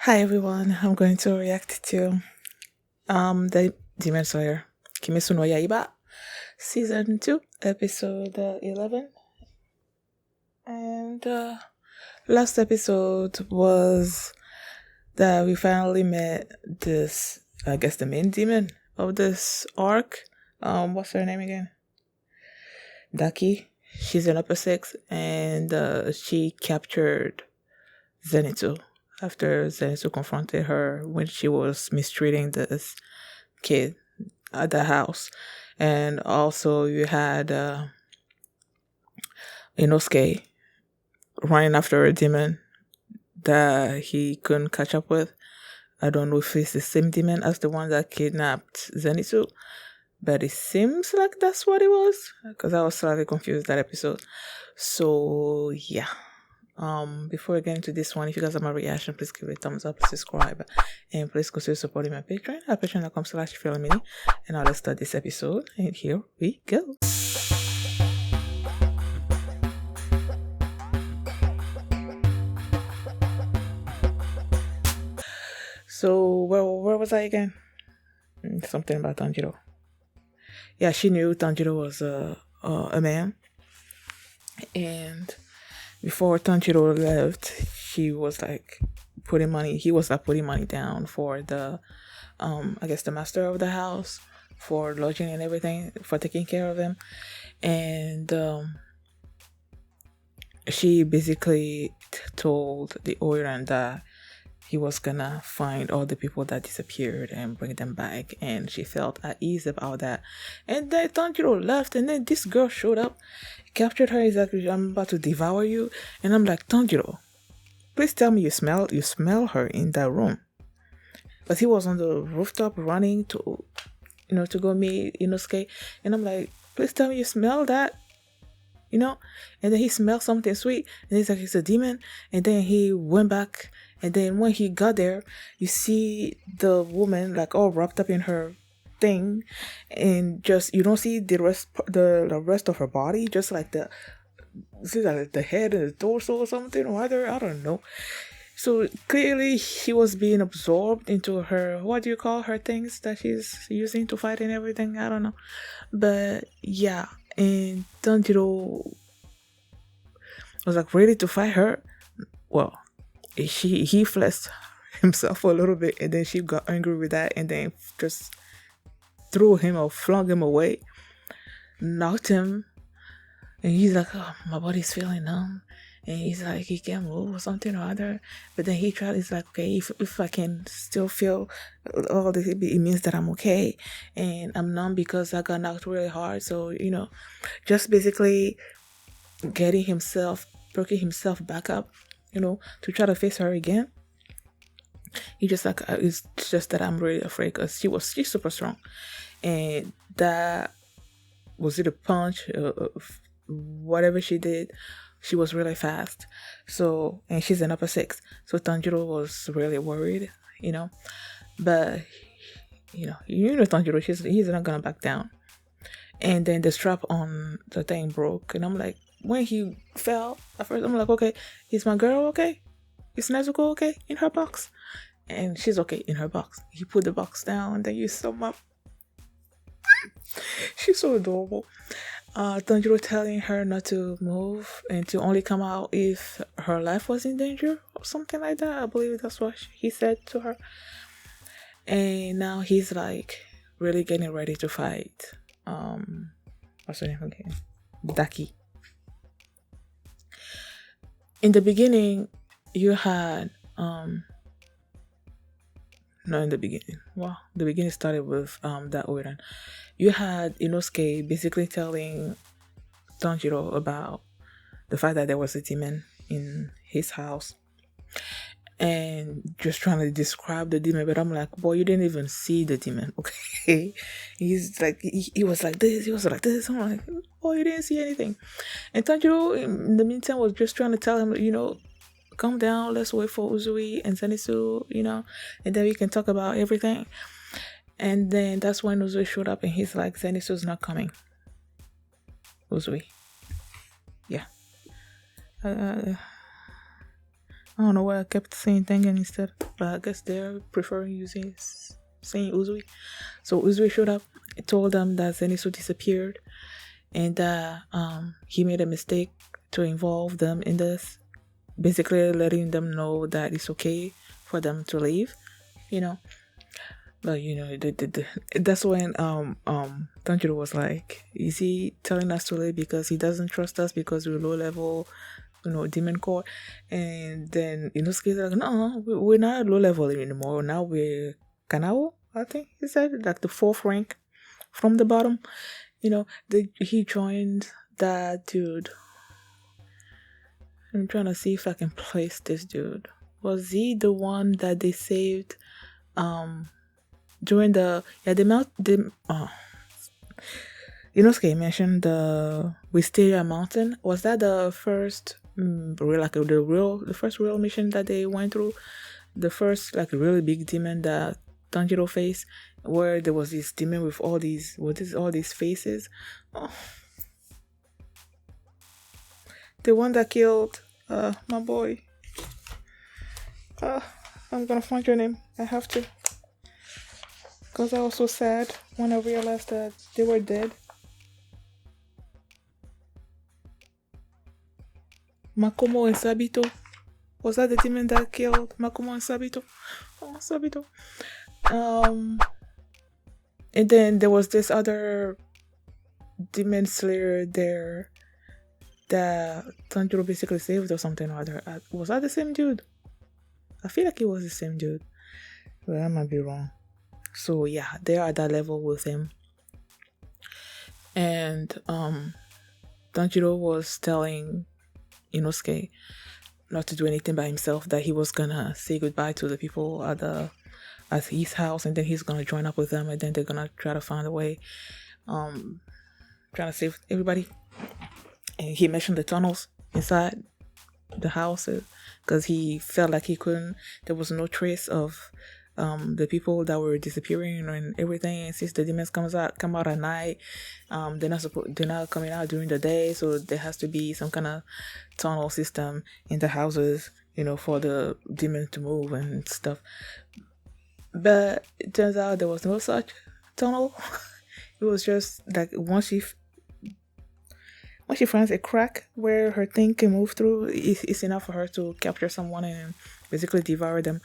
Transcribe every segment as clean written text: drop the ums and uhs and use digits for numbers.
Hi everyone, I'm going to react to the Demon Slayer Kimetsu no Yaiba Season 2, Episode 11. And last episode was that we finally met this, I guess, the main demon of this arc. What's her name again? Daki. She's an upper six, and she captured Zenitsu after Zenitsu confronted her when she was mistreating this kid at the house. And also you had Inosuke running after a demon that he couldn't catch up with. I don't know if it's the same demon as the one that kidnapped Zenitsu, but it seems like that's what it was because I was slightly confused that episode. So yeah. Before we get into this one, if you guys have my reaction, please give it a thumbs up, subscribe, and please consider supporting my Patreon at patreon.com/feelmini. And now let's start this episode. And here we go. So where was I again? Something about Tanjiro. Yeah, she knew Tanjiro was a man, and before Tanjiro left, he was like putting money down for the I guess the master of the house for lodging and everything, for taking care of him. And she basically told the Oiran that he was gonna find all the people that disappeared and bring them back, and she felt at ease about that. And then Tanjiro left, and then this girl showed up, captured her. He's like, I'm about to devour you. And I'm like, Tanjiro, please tell me you smell her in that room. But he was on the rooftop running to to go meet Inosuke. And I'm like, please tell me you smell that. And then he smelled something sweet, and he's like, it's a demon. And then he went back, and then when he got there, you see the woman like all wrapped up in her thing, and just you don't see the rest of her body, just like the head and the torso or something, or either, I don't know. So clearly he was being absorbed into her, what do you call her things that she's using to fight and everything, I don't know. But yeah, and Tanjiro was like ready to fight her. Well, he flexed himself a little bit, and then she got angry with that, and then just threw him or flung him away, knocked him, and he's like, oh, my body's feeling numb. And he's like, he can't move or something or other. But then he's like, okay, if I can still feel all this, it means that I'm okay. And I'm numb because I got knocked really hard. So, just basically getting himself, perking himself back up, to try to face her again. He just like, it's just that I'm really afraid because she's super strong. And that was it a punch, whatever she did. She was really fast. So, and she's an upper six. So Tanjiro was really worried, But, Tanjiro, he's not gonna back down. And then the strap on the thing broke. And I'm like, when he fell, at first I'm like, okay, is my girl okay? Is Nezuko okay in her box? And she's okay in her box. He put the box down, and then you saw my... She's so adorable. Tanjiro telling her not to move and to only come out if her life was in danger or something like that. I believe that's what he said to her. And now he's like really getting ready to fight. What's her name again? Daki. In the beginning, you had no, in the beginning. Well, the beginning started with that Oiran. You had Inosuke basically telling Tanjiro about the fact that there was a demon in his house, and just trying to describe the demon. But I'm like, boy, you didn't even see the demon, okay? He's like, he was like this, he was like this. I'm like, boy, you didn't see anything. And Tanjiro, in the meantime, was just trying to tell him, calm down, let's wait for Uzui and Zenitsu, and then we can talk about everything. And then that's when Uzui showed up, and he's like, Zenitsu's not coming. Uzui. Yeah. I don't know why I kept saying Tengen instead, but I guess they're preferring saying Uzui. So Uzui showed up, told them that Zenitsu disappeared, and that he made a mistake to involve them in this, basically letting them know that it's okay for them to leave, you know. But that's when Tanjiro was like, is he telling us to leave because he doesn't trust us because we're low level, demon core? And then Inosuke's like, no, we're not low level anymore. Now we're Kanao, I think he said, like the fourth rank from the bottom. He joined that dude. I'm trying to see if I can place this dude. Was he the one that they saved during the Inosuke mentioned the Wisteria Mountain? Was that the first the first real mission that they went through? The first really big demon that Tanjiro faced, where there was this demon with all these faces. Oh. The one that killed my boy. I'm gonna find your name. I have to. Because I was so sad when I realized that they were dead. Makomo and Sabito. Was that the demon that killed Makomo and Sabito? Oh, Sabito. And then there was this other demon slayer there that Tanjiro basically saved or something or other. Was that the same dude? I feel like it was the same dude. But I might be wrong. So yeah, they're at that level with him. And Tanjiro was telling Inosuke not to do anything by himself, that he was gonna say goodbye to the people at his house, and then he's gonna join up with them, and then they're gonna try to find a way trying to save everybody. And he mentioned the tunnels inside the house because he felt like there was no trace of the people that were disappearing and everything. And since the demons come out at night, they're not coming out during the day, so there has to be some kind of tunnel system in the houses, for the demons to move and stuff. But it turns out there was no such tunnel. It was just like once she finds a crack where her thing can move through, it's enough for her to capture someone and basically devour them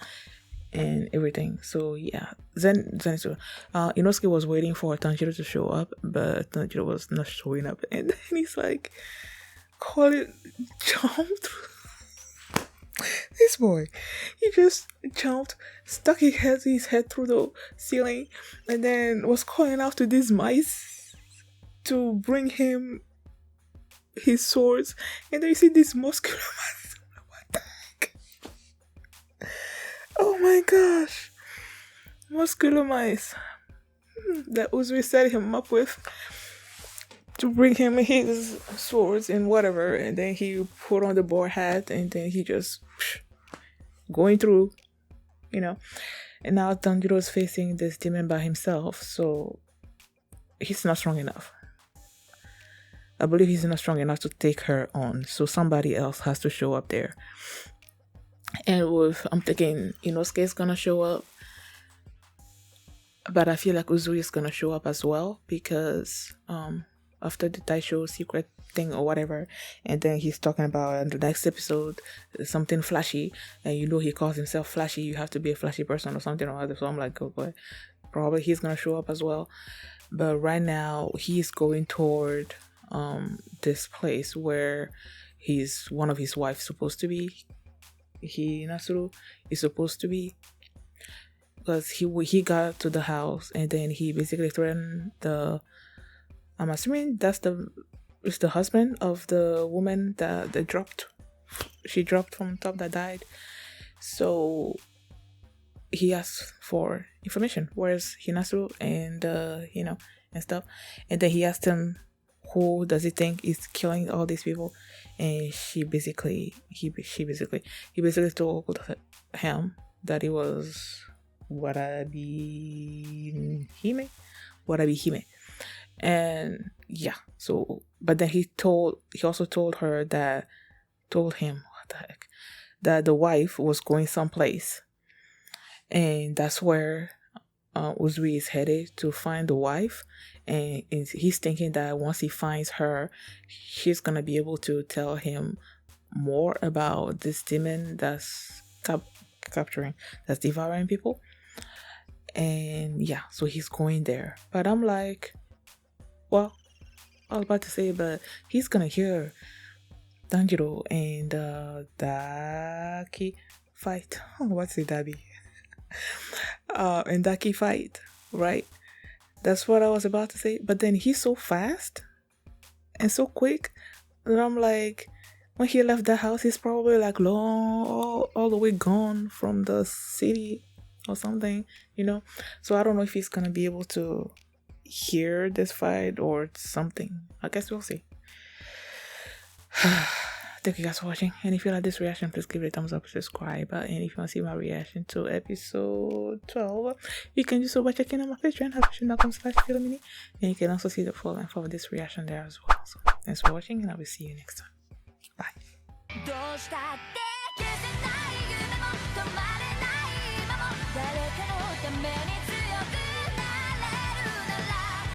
and everything. So yeah, Inosuke was waiting for Tanjiro to show up, but Tanjiro was not showing up, and then he's like, call it jumped. This boy, he just jumped, stuck his head through the ceiling, and then was calling out to these mice to bring him his swords. And then you see this muscular mice. What the heck? Oh my gosh, muscular mice that Uzui set him up with to bring him his swords and whatever. And then he put on the boar hat, and then he just going through, and now Tanjiro is facing this demon by himself, so he's not strong enough. I believe he's not strong enough to take her on, so somebody else has to show up there. And I'm thinking Inosuke is gonna show up, but I feel like Uzui is gonna show up as well, because after the Taisho secret thing or whatever, and then he's talking about in the next episode something flashy, and he calls himself Flashy. You have to be a flashy person or something or other. So I'm like, oh boy, probably he's gonna show up as well. But right now he's going toward this place where one of his wives supposed to be. Hinasuru is supposed to be, because he got to the house, and then he basically threatened I'm assuming it's the husband of the woman that she dropped from top that died. So he asked for information, where's Hinasuru and and stuff. And then he asked him, who does he think is killing all these people? And he basically told him that it was Warabi Hime. And yeah, so but then he also told him, what the heck, that the wife was going someplace, and that's where Uzui is headed to find the wife. And he's thinking that once he finds her, she's gonna be able to tell him more about this demon that's capturing, that's devouring people. And yeah, so he's going there. But I'm like, well, I was about to say, but he's gonna hear Tanjiro and Daki fight. What's it, Dabi? And Daki fight, right? That's what I was about to say. But then he's so fast and so quick that I'm like, when he left the house, he's probably like long, all the way gone from the city or something, you know? So I don't know if he's gonna be able to hear this fight or something. I guess we'll see. Thank you guys for watching. And if you like this reaction, please give it a thumbs up, subscribe. And if you want to see my reaction to episode 12, you can do so by checking out my Patreon, patreon.com/philomini. And you can also see the full length of this reaction there as well. So thanks for watching, and I will see you next time. Bye.